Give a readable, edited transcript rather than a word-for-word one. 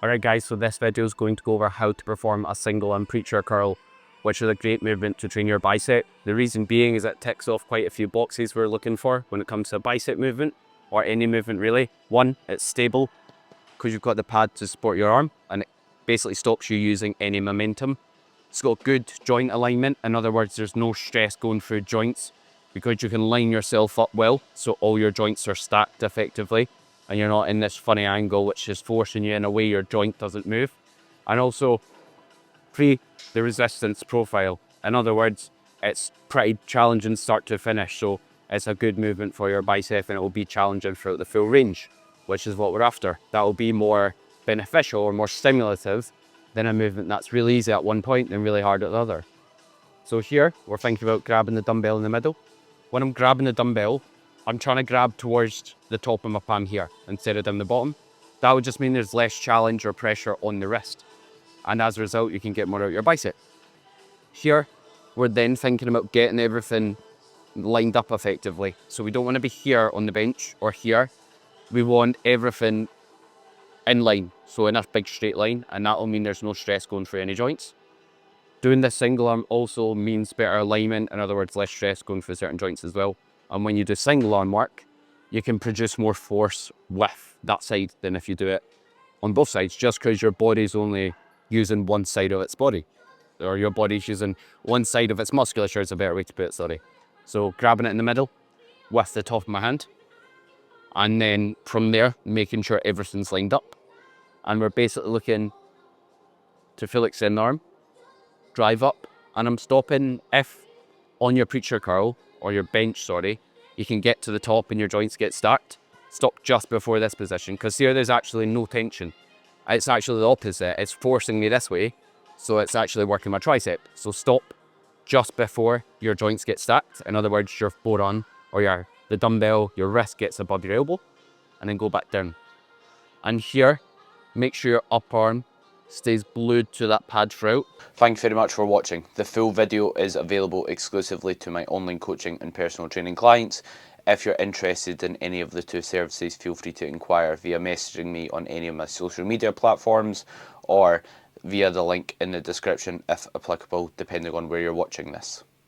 Alright guys, so this video is going to go over how to perform a single arm preacher curl, which is a great movement to train your bicep. The reason being is it ticks off quite a few boxes we're looking for when it comes to a bicep movement, or any movement really. One, it's stable, because you've got the pad to support your arm, and it basically stops you using any momentum. It's got good joint alignment, in other words, there's no stress going through joints, because you can line yourself up well, so all your joints are stacked effectively, and you're not in this funny angle which is forcing you in a way your joint doesn't move. And also, the resistance profile. In other words, it's pretty challenging start to finish, so it's a good movement for your bicep, and it will be challenging throughout the full range, which is what we're after. That will be more beneficial or more stimulative than a movement that's really easy at one point and really hard at the other. So here, we're thinking about grabbing the dumbbell in the middle. When I'm grabbing the dumbbell, I'm trying to grab towards the top of my palm here instead of down the bottom. That would just mean there's less challenge or pressure on the wrist. And as a result, you can get more out of your bicep. Here, we're then thinking about getting everything lined up effectively. So we don't want to be here on the bench or here. We want everything in line, so in a big straight line, and that'll mean there's no stress going through any joints. Doing this single arm also means better alignment, in other words, less stress going through certain joints as well. And when you do single arm work, you can produce more force with that side than if you do it on both sides, just because your body's only using one side of its body, or your body's using one side of its musculature is a better way to put it, sorry. So grabbing it in the middle with the top of my hand, and then from there, making sure everything's lined up. And we're basically looking to full extend the arm, drive up, and I'm stopping if on your preacher curl, or your bench, sorry, you can get to the top and your joints get stacked. Stop just before this position, because here there's actually no tension. It's actually the opposite, it's forcing me this way, so it's actually working my tricep. So stop just before your joints get stacked. In other words, your forearm or the dumbbell, your wrist gets above your elbow, and then go back down. And here, make sure your up arm stays glued to that pad throughout. Thanks very much for watching. The full video is available exclusively to my online coaching and personal training clients. If you're interested in any of the two services, feel free to inquire via messaging me on any of my social media platforms, or via the link in the description if applicable, depending on where you're watching this.